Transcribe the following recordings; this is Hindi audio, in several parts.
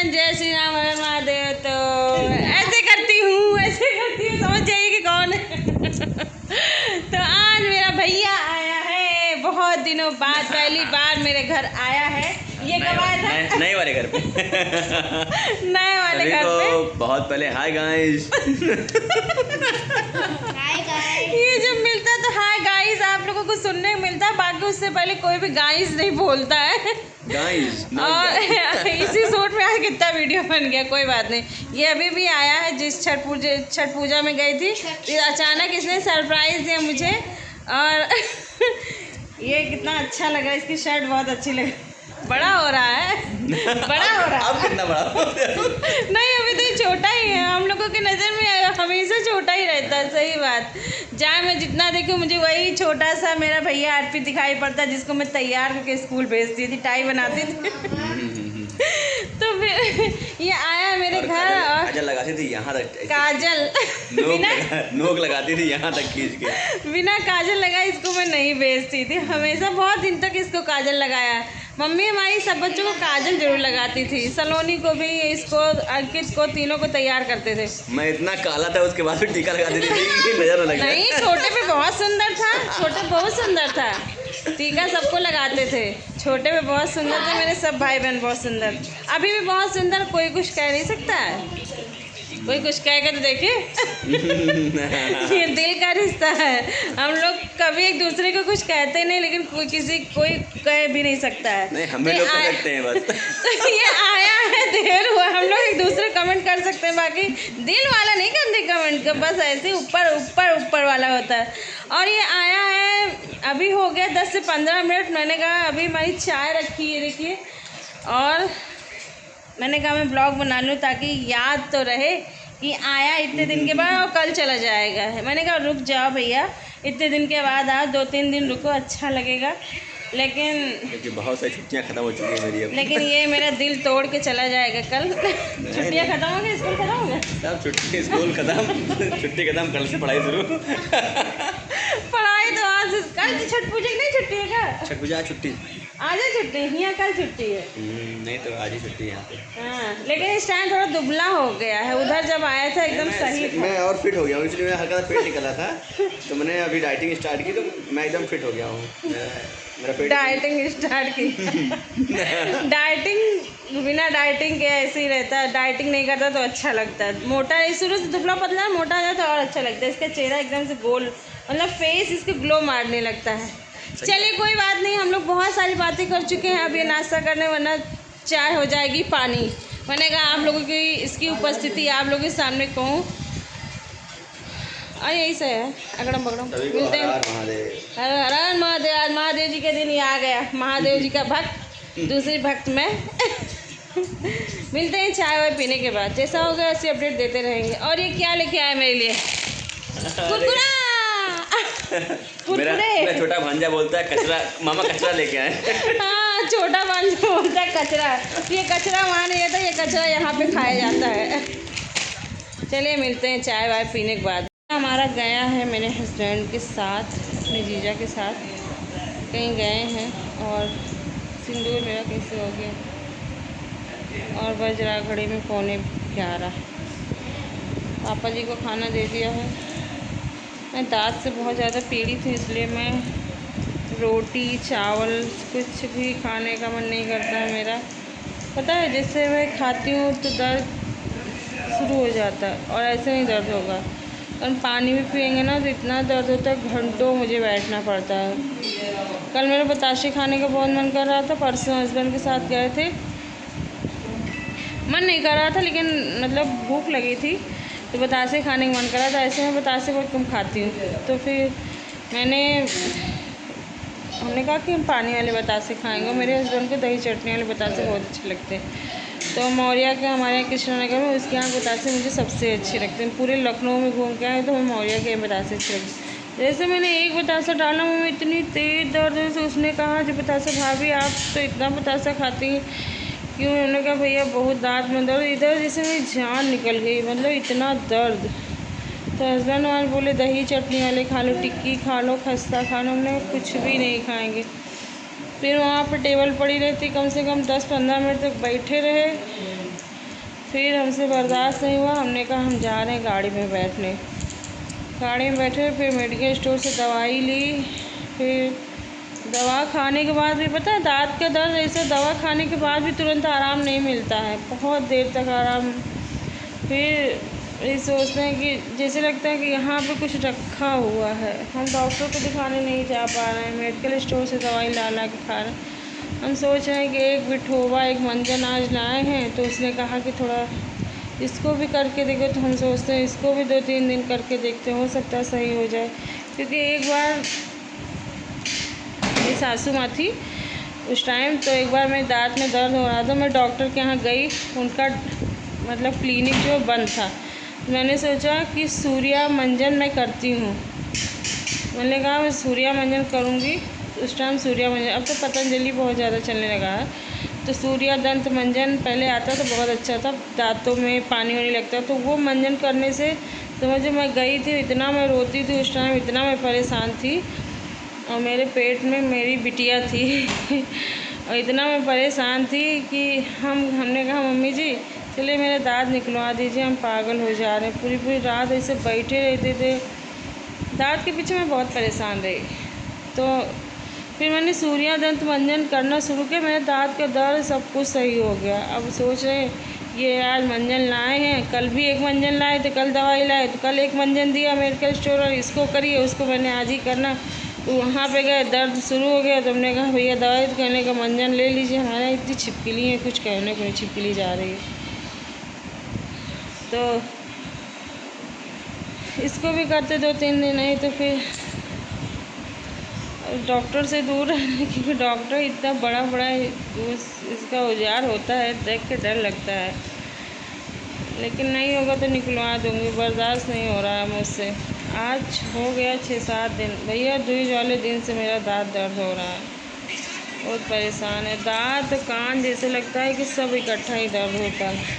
एवरीवन, जय श्री राम, हर हर महादेव। तो ऐसे करती हूँ, समझ जाइए कि कौन है। तो आज मेरा भैया आया है, बहुत दिनों बाद पहली बार मेरे घर आया है। ये कब आया था? नए वाले घर पे। नए वाले घर पे बहुत पहले हाय गाइस। ये जब मिलता है तो हाय गाइस आप लोगों को सुनने को मिलता है, बाकी उससे पहले कोई भी गाइस नहीं बोलता है। गाइस और इसी शूट में आज कितना वीडियो बन गया, कोई बात नहीं। ये अभी भी आया है, जिस छठ पूजा में गई थी, अचानक इसने सरप्राइज दिया मुझे। और ये कितना अच्छा लग रहा है, इसकी शर्ट बहुत अच्छी लग रही है। बड़ा हो रहा है, बड़ा हो रहा है। अब कितना बड़ा? नहीं, अभी तो छोटा ही है, हम लोगों की नज़र में हमेशा छोटा ही रहता है। सही बात, जहाँ मैं जितना देखूँ मुझे वही छोटा सा मेरा भैया अर्पित दिखाई पड़ता है, जिसको मैं तैयार करके स्कूल भेजती थी, टाई बनाती थी। तो फिर ये आया मेरे घर और काजल लगाती थी यहाँ तक, काजल बिना नोक लगाती थी यहाँ तक खींच के। बिना काजल लगाए इसको मैं नहीं भेजती थी, हमेशा बहुत दिन तक इसको काजल लगाया। मम्मी हमारी सब बच्चों को काजल जरूर लगाती थी, सलोनी को भी, इसको, अंकित को, तीनों को तैयार करते थे। मैं इतना काला था उसके बाद भी टीका लगाती थी कि नजर न लगे। नहीं, छोटे पे बहुत सुंदर था, छोटे बहुत सुंदर था, टीका सबको लगाते थे। छोटे पे बहुत सुंदर थे, मेरे सब भाई बहन बहुत सुंदर, अभी भी बहुत सुंदर, कोई कुछ कह नहीं सकता है। कोई कुछ कहेगा तो देखिए। ये दिल का रिश्ता है, हम लोग कभी एक दूसरे को कुछ कहते नहीं, लेकिन कोई कह भी नहीं सकता है। नहीं, हम लोग कह सकते हैं बस। तो ये आया है, देर हुआ, हम लोग एक दूसरे कमेंट कर सकते हैं, बाकी दिल वाला नहीं करते कमेंट का, बस ऐसे ऊपर ऊपर ऊपर वाला होता है। और ये आया है, अभी हो गया 10 से 15 मिनट। मैंने कहा अभी हमारी चाय रखी है, देखिए, और मैंने कहा मैं ब्लॉग बना लूँ ताकि याद तो रहे कि आया इतने दिन के बाद और कल चला जाएगा। मैंने कहा रुक जाओ भैया, इतने दिन के बाद आओ, 2-3 दिन रुको, अच्छा लगेगा। लेकिन क्योंकि बहुत सारी छुट्टियाँ खत्म हो चुकी है मेरी अब। लेकिन ये मेरा दिल तोड़ के चला जाएगा कल। छुट्टियाँ खत्म हो गई, स्कूल खत्म हो गया, सब छुट्टी, स्कूल खत्म, छुट्टी खत्म, कल से पढ़ाई शुरू। पढ़ाई तो आज से, कल छठ पूजा की नहीं छुट्टी है क्या? छठ पूजा छुट्टी, आज है छुट्टी, यहाँ कल छुट्टी है। नहीं तो आज ही छुट्टी है यहाँ पे। हाँ, लेकिन इस टाइम थोड़ा दुबला हो गया है, उधर जब आया था एकदम सही था। मैं और फिट हो गया हूँ, इसलिए मेरा हल्का सा पेट निकला था, तो मैंने अभी डाइटिंग स्टार्ट की, तो मैं एकदम फिट हो गया हूँ। मेरा पेट डाइटिंग स्टार्ट की। डाइटिंग बिना डाइटिंग के ऐसे ही रहता है, डाइटिंग नहीं करता तो अच्छा लगता है। मोटा शुरू से दुबला पतला, मोटा हो जाए तो और अच्छा लगता है। इसका चेहरा एकदम से गोल, मतलब फेस इसके ग्लो मारने लगता है। चलिए कोई बात नहीं, हम लोग बहुत सारी बातें कर चुके हैं, अब ये नाश्ता करने, वरना चाय हो जाएगी पानी। मैंने कहा आप लोगों की इसकी उपस्थिति आप लोगों के सामने कहूँ, और यही से है, अगड़म बगड़म मिलते हैं। हर हर महादेव, आज महादेव जी के दिन ही आ गया, महादेव जी का भक्त, दूसरी भक्त में। मिलते हैं चाय वाय पीने के बाद, जैसा होगा ऐसे अपडेट देते रहेंगे। और ये क्या लेके आए मेरे लिए? कुरकुरा। मेरा छोटा भांजा बोलता है कचरा, मामा कचरा लेके आए। हाँ, छोटा भांजा बोलता है कचरा। ये कचरा वहाँ नहीं रहता, ये कचरा यहाँ पे खाया जाता है। चलिए मिलते हैं चाय वाय पीने के बाद। हमारा गया है मेरे हस्बैंड के साथ, अपने जीजा के साथ कहीं गए हैं, और सिंदूर मेरा कैसे हो गया, और बज रहा घड़ी में 11:15। पापा जी को खाना दे दिया है। मैं दांत से बहुत ज़्यादा पीड़ित हूँ, इसलिए मैं रोटी चावल कुछ भी खाने का मन नहीं करता है मेरा। पता है, जैसे मैं खाती हूँ तो दर्द शुरू हो जाता है, और ऐसे नहीं दर्द होगा। और पानी भी पियेंगे ना तो इतना दर्द होता है, घंटों मुझे बैठना पड़ता है। कल मेरा बताशे खाने का बहुत मन कर रहा था, परसों हस्बैंड के साथ गए थे, मन नहीं कर रहा था, लेकिन मतलब भूख लगी थी तो बतासे खाने का मन करा था। ऐसे मैं बतासे बहुत कम खाती हूँ, तो फिर हमने कहा कि हम पानी वाले बतासे खाएंगे। मेरे हस्बैंड को दही चटनी वाले बतासे बहुत अच्छे लगते हैं, तो मौर्या के हमारे यहाँ कृष्णनगर में उसके यहाँ बतासे मुझे सबसे अच्छे लगते हैं। पूरे लखनऊ में घूम के आए तो हमें मौर्या के बतासे अच्छे लगते। जैसे मैंने एक बतासा डाला, मुँह में इतनी तेज़ दर्द है, तो उसने कहा जो बतासा भाभी आप तो इतना बतासा खाती हैं क्यों? उन्होंने कहा भैया बहुत दांत में दर्द, इधर जैसे मेरी जान निकल गई, मतलब इतना दर्द। तो हस्बैंड वाले बोले दही चटनी वाले खा लो, टिक्की खा लो, खस्ता खा लो। हमने कुछ भी नहीं खाएंगे। फिर वहाँ पर टेबल पड़ी रहती, कम से कम 10-15 मिनट तक बैठे रहे, फिर हमसे बर्दाश्त नहीं हुआ, हमने कहा हम जा रहे हैं गाड़ी में बैठने। गाड़ी में बैठे, फिर मेडिकल स्टोर से दवाई ली। फिर दवा खाने के बाद भी पता है दाँत का दर्द ऐसे, दवा खाने के बाद भी तुरंत आराम नहीं मिलता है, बहुत देर तक आराम। फिर ये सोचते हैं कि जैसे लगता है कि यहाँ पे कुछ रखा हुआ है। हम डॉक्टर को दिखाने नहीं जा पा रहे हैं, मेडिकल स्टोर से दवाई ला के खा रहे हैं। हम सोच रहे हैं कि एक विठोबा एक मंजन आज लाए हैं, तो उसने कहा कि थोड़ा इसको भी करके देखो, तो हम सोचते हैं इसको भी 2-3 दिन करके देखते, हो सकता है सही हो जाए। क्योंकि एक बार मेरी सासू माँ थी उस टाइम, तो एक बार मेरे दांत में दर्द हो रहा था, मैं डॉक्टर के यहाँ गई, उनका मतलब क्लिनिक जो बंद था। मैंने सोचा कि सूर्या मंजन मैं करती हूँ, मैंने कहा मैं सूर्या मंजन करूँगी। उस टाइम सूर्या मंजन, अब तो पतंजलि बहुत ज़्यादा चलने लगा है, तो सूर्या दंत मंजन पहले आता था, बहुत अच्छा था, दांतों में पानी वानी लगता, तो वो मंजन करने से समझो मैं गई थी, इतना मैं रोती थी उस टाइम, इतना मैं परेशान थी, और मेरे पेट में मेरी बिटिया थी और इतना मैं परेशान थी कि हमने कहा मम्मी जी चलिए मेरे दांत निकलवा दीजिए, हम पागल हो जा रहे हैं। पूरी पूरी रात ऐसे बैठे रहते थे, दांत के पीछे मैं बहुत परेशान रही। तो फिर मैंने सूर्या दंत मंजन करना शुरू किया, मेरे दांत का दर्द सब कुछ सही हो गया। अब सोच रहे ये आज मंजन लाए हैं, कल भी एक मंजन लाए थे, कल दवाई लाए तो कल एक मंजन दिया मेडिकल स्टोर, और इसको करिए, उसको मैंने आज ही करना। तो वहाँ पे गए, दर्द शुरू हो गया, तो हमने कहा भैया दवाई तो कहने का मंजन ले लीजिए, हमारे इतनी छिपकली है, कुछ कहने को नहीं, छिपकली जा रही है। तो इसको भी करते 2-3 दिन नहीं, तो फिर डॉक्टर से दूर रहने, क्योंकि डॉक्टर इतना बड़ा बड़ा इसका औजार होता है, देख के डर लगता है। लेकिन नहीं होगा तो निकलवा दूँगी, बर्दाश्त नहीं हो रहा है मुझसे। आज हो गया 6-7 दिन भैया, दूज वाले दिन से मेरा दांत दर्द हो रहा है, बहुत परेशान है। दांत कान जैसे लगता है कि सब इकट्ठा ही दर्द होता है।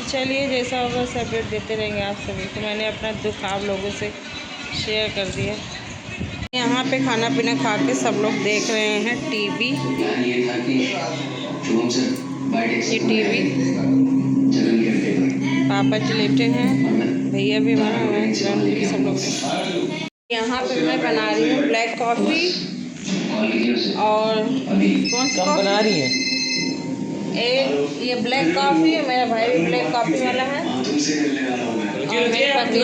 चलिए जैसा होगा सब अपडेट देते रहेंगे आप सभी को। मैंने अपना दुख आप लोगों से शेयर कर दिया। यहाँ पे खाना पीना खा के सब लोग देख रहे हैं टीवी। ये टीवी, पापा जी लेटे हैं, भैया भी बना हुआ है, सब लोग। यहाँ पे मैं बना रही हूँ ब्लैक कॉफ़ी, और कौन सी बना रही है? एक ये ब्लैक कॉफ़ी है, मेरा भाई भी ब्लैक कॉफ़ी वाला है, और मेरे पति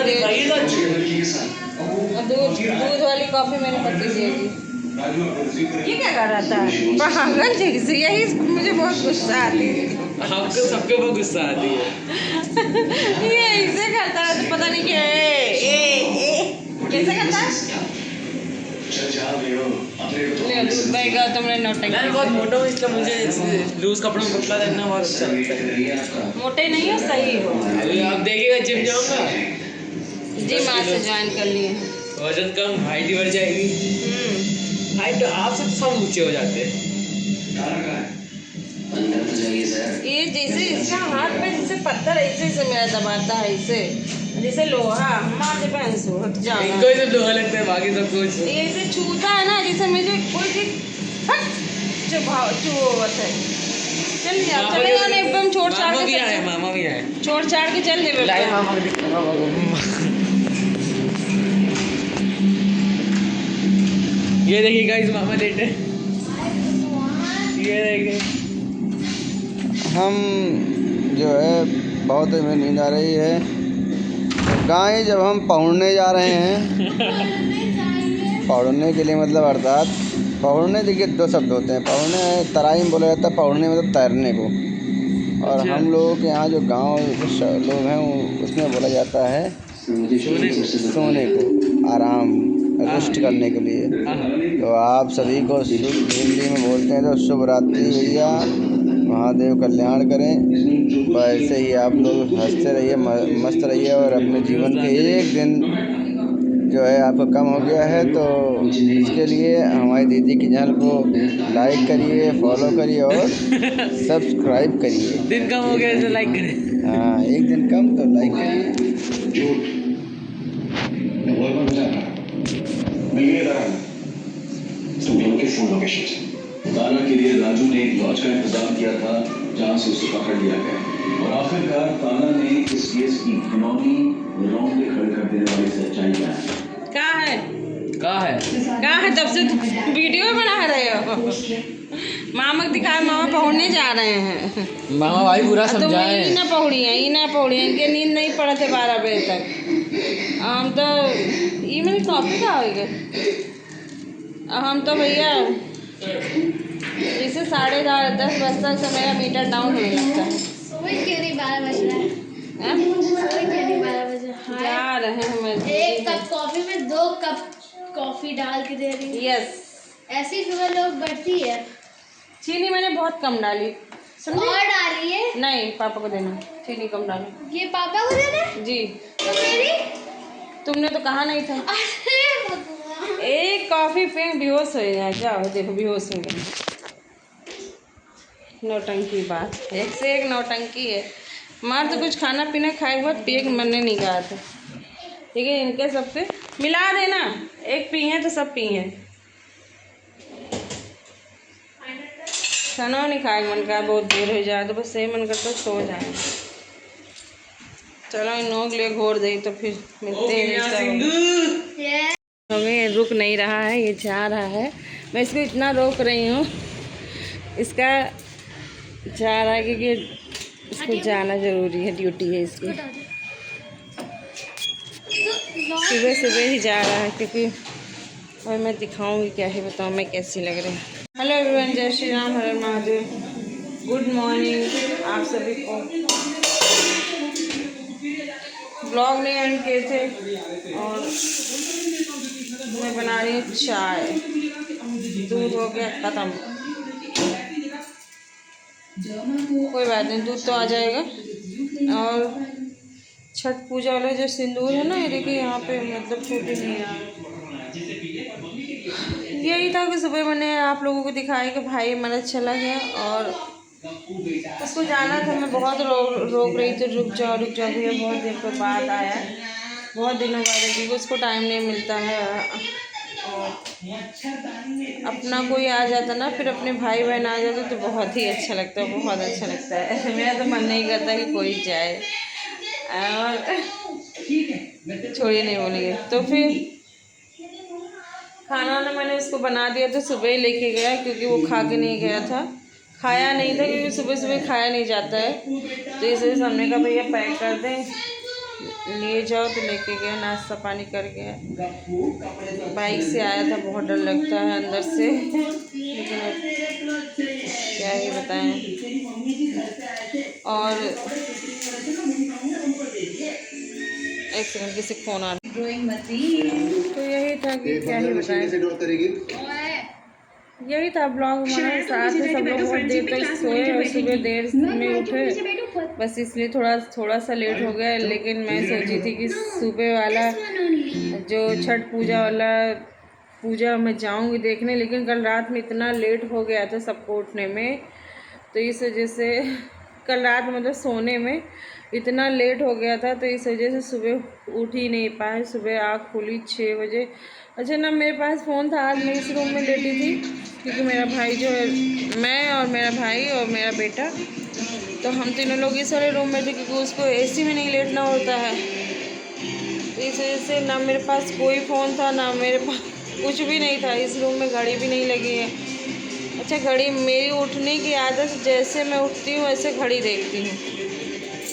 दूध वाली कॉफ़ी मेरे पति देगी। ये क्या कर रहा था पागल जैसे, यही मुझे बहुत गुस्सा आती है। आपको सबके बहुत गुस्सा आती है। ये ऐसे करता है तो पता नहीं क्या कैसे करता है। तुमने मैं बहुत मोटा हूँ, इसलिए मुझे लूज कपड़ों में पतला रहना बहुत अच्छा लगता है। मोटे नहीं हो, सही हो। अभी आप देखिएगा, जिम जाऊँगा, जिम आज से ज्वाइन कर लिए, वजन कम, हाइट ही बढ़ जाएगी। हाइट तो आपसे तो सब ऊंचे हो जाते हैं। ये जैसे इसका हाथ पे जैसे पत्थर ऐसे मेरा दबाता है, ऐसे जैसे लोहा, माथे पे हट जाओ। इनको ही तो लोहा लगता है, बाकी सब कुछ ऐसे छूता है ना, जैसे मुझे कोई चीज चुभावत है। चल यार चलेगा नहीं, एकदम छोड़ छाड़ के, मामा भी आए, छोड़ छाड़ के चल दे। ये देखिए गाइस, मामा लेटे, ये देखिए। हम जो है बहुत हमें नींद आ रही है। गाय जब हम पौड़ने जा रहे हैं, पौड़ने के लिए मतलब अर्थात पौड़ने, देखिए 2 शब्द होते हैं, पौड़ने तराई में बोला जाता है, पौड़ने मतलब तैरने को, और हम लोगों के यहाँ जो गांव लोग हैं उसमें बोला जाता है सोने को, आराम रेस्ट करने के लिए। तो आप सभी को हिंदी में बोलते हैं तो शुभ रात्रि भैया, महादेव कल्याण करें। वैसे ही आप लोग हंसते रहिए, मस्त रहिए, और अपने जीवन के एक दिन जो है आपका कम हो गया है, तो इसके लिए हमारी दीदी की चैनल को लाइक करिए, फॉलो करिए और सब्सक्राइब करिए। दिन कम हो गया तो लाइक करें। हाँ, एक दिन कम तो लाइक करिए। मिलने तुम लोग के फुल लोकेशन सारा के लिए राजू ने एक लॉज का इंतजाम किया था जहां से उसे पकड़ लिया गया और आखिरकार ताना ने इस केस की घिनौनी रोंगटे खड़े कर देने वाली सच्चाई बयान कहाँ है तब से वीडियो बना रहे हो। मामा दिखा, मामा पहुँचने जा रहे हैं। मामा भाई पूरा तुम समझाए। ई ना पौड़ी हैं, इनके नींद नहीं पड़े थे 12 बजे तक। हम तो ये मेरी कॉपी का हो गए। हम तो भैया जैसे 10:30 बजे तक से मेरा मीटर डाउन होने लगता है। सुबह क्यों नहीं 12 बज रहा है? सुबह क्यों नहीं 12 बज रहा है? जा रहे हैं मैं। एक कप कॉफी में 2 कप कॉफी डाल के दे रही हूँ। यस, ऐसी सुबह लोग बढ़ती है। चीनी मैंने बहुत कम डाली। समझे? और डालिए। नहीं, पापा को देना, चीनी कम डालो। ये पापा को देना है? जी। तो मेरी? तुमने तो कहा नहीं था। अरे भगवान। एक कॉफी पे बेहोश हो जाए। जाओ देखो, बेहोश हो गए। नौटंकी बात, एक से एक नौटंकी है। मार तो कुछ खाना पीना खाए बहुत पेट मरने नहीं गया था। ठीक है, इनके सबसे मिला देना। एक पी हैं तो सब पी हैं। खाना नहीं खाए मन का, बहुत देर हो जाए तो बस यही मन करता सो जाए। चलो इन लोग ले घोर दे तो फिर मिलते हैं। ये हमें रुक नहीं रहा है, ये जा रहा है। मैं इसको इतना रोक रही हूँ, इसका जा रहा है क्योंकि इसको जाना ज़रूरी है, ड्यूटी है इसकी। सुबह सुबह ही जा रहा है क्योंकि और मैं दिखाऊंगी क्या है, बताऊँ मैं कैसी लग रही है। हेलो एवरीवन, जय श्री राम, हर हर महादेव, गुड मॉर्निंग आप सभी को। ब्लॉग नहीं एंड किए थे और मैं बना रही हूँ चाय। दूध हो गया ख़त्म, कोई बात नहीं, दूध तो आ जाएगा। और छठ पूजा वाला जो सिंदूर है ना, ये देखिए यहाँ पे मतलब छोटे नहीं है। यही था कि सुबह मैंने आप लोगों को दिखाया कि भाई मेरा चला गया और उसको जाना था। मैं बहुत रोक रही थी, रुक जाओ भैया, बहुत दिन के बाद आया, बहुत दिनों बाद, क्योंकि उसको टाइम नहीं मिलता है। और अपना कोई आ जाता ना, फिर अपने भाई बहन आ जाते तो बहुत ही अच्छा लगता है, बहुत अच्छा लगता है। मेरा तो मन नहीं करता कि कोई जाए। और छोड़िए, नहीं बोलेंगे तो फिर खाना वाना मैंने उसको बना दिया तो सुबह ही लेके गया, क्योंकि वो खा के नहीं गया था, खाया नहीं था, क्योंकि सुबह सुबह खाया नहीं जाता है। तो इसलिए हमने कहा भैया पैक कर दें, लिए जाओ, तो लेके गया, नाश्ता पानी कर गया। बाइक से आया था, बहुत डर लगता है अंदर से, लेकिन क्या ही बताएं। और एक सेकंड, किसी फोन आ रहा, तो यही था कि क्या ही बताएं। यही था ब्लॉग हमारे साथ है। सब लोग बहुत देर तक सोए और सुबह देर में उठे, बस इसलिए थोड़ा सा लेट हो गया। लेकिन मैं सोची थी कि सुबह वाला जो छठ पूजा वाला पूजा मैं जाऊंगी देखने, लेकिन कल रात में इतना लेट हो गया था सबको उठने में, तो इस वजह से कल रात मतलब सोने में इतना लेट हो गया था, तो इस वजह से सुबह उठ ही नहीं पाए। सुबह आँख खुली 6 बजे। अच्छा ना, मेरे पास फ़ोन था, आज मैं इस रूम में लेटी थी, क्योंकि मेरा भाई जो है, मैं और मेरा भाई और मेरा बेटा, तो हम तीनों लोग इस वाले रूम में थे, क्योंकि उसको एसी में नहीं लेटना होता है। तो इस वजह से ना मेरे पास कोई फ़ोन था, ना मेरे पास कुछ भी नहीं था। इस रूम में घड़ी भी नहीं लगी है। अच्छा, घड़ी मेरी उठने की आदत, जैसे मैं उठती हूँ वैसे घड़ी देखती हूँ,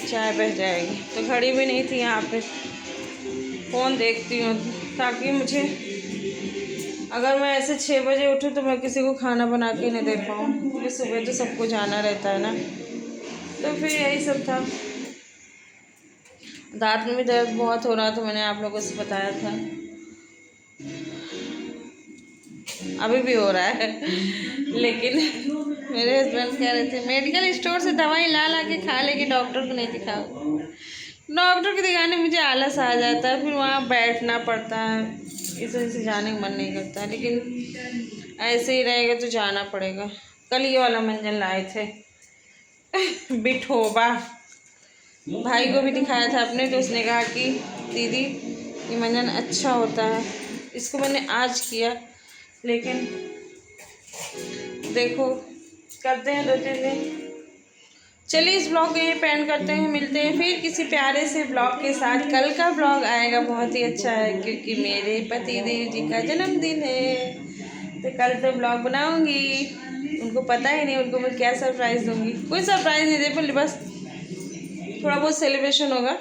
चाय बह जाएगी, तो घड़ी भी नहीं थी यहाँ पे। फ़ोन देखती हूँ ताकि मुझे, अगर मैं ऐसे 6 बजे उठूँ तो मैं किसी को खाना बना के नहीं दे पाऊँ, क्योंकि सुबह तो सबको जाना रहता है ना। तो फिर यही सब था। दांत में भी दर्द बहुत हो रहा था, मैंने आप लोगों से बताया था, अभी भी हो रहा है। लेकिन मेरे हस्बैंड कह रहे थे मेडिकल स्टोर से दवाई ला के खा लेगी, डॉक्टर को नहीं दिखाओ। डॉक्टर को दिखाने मुझे आलस आ जाता है, फिर वहाँ बैठना पड़ता है, इस वजह से जाने का मन नहीं करता। लेकिन ऐसे ही रहेगा तो जाना पड़ेगा। कल ये वाला मंजन लाए थे बिठोबा, भाई को भी दिखाया था अपने, तो उसने कहा कि दीदी ये मंजन अच्छा होता है। इसको मैंने आज किया, लेकिन देखो करते हैं 2-3 दिन। चलिए इस ब्लॉग को यहीं पेंड करते हैं, मिलते हैं फिर किसी प्यारे से ब्लॉग के साथ। कल का ब्लॉग आएगा बहुत ही अच्छा है क्योंकि मेरे पति देव जी का जन्मदिन है, तो कल तो ब्लॉग बनाऊंगी। उनको पता ही नहीं उनको मैं क्या सरप्राइज़ दूंगी, कोई सरप्राइज़ नहीं दे बोली, बस थोड़ा बहुत सेलिब्रेशन होगा।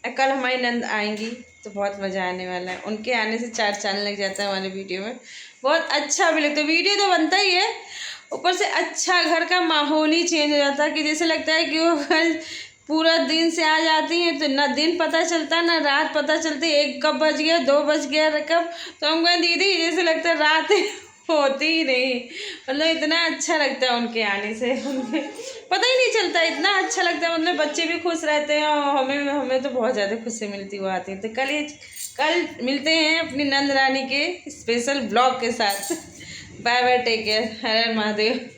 कल हमारी नंद आएंगी तो बहुत मज़ा आने वाला है। उनके आने से 4 चांद लग जाता है हमारे वीडियो में, बहुत अच्छा भी लगता है। वीडियो तो बनता ही है, ऊपर से अच्छा घर का माहौल ही चेंज हो जाता है कि जैसे लगता है कि वो घर पूरा दिन से आ जाती हैं तो ना दिन पता चलता ना रात पता चलती। 1 कब बज गया, 2 बज गया कब, तो हम कहें दीदी जैसे लगता है रात होती ही नहीं। मतलब इतना अच्छा लगता है उनके आने से, उनके पता ही नहीं चलता, इतना अच्छा लगता है। मतलब बच्चे भी खुश रहते हैं और हमें तो बहुत ज़्यादा खुशी मिलती वो आती है। तो कल मिलते हैं अपनी नंद रानी के स्पेशल ब्लॉग के साथ। बाय बाय, टेक केयर, हर हर महादेव।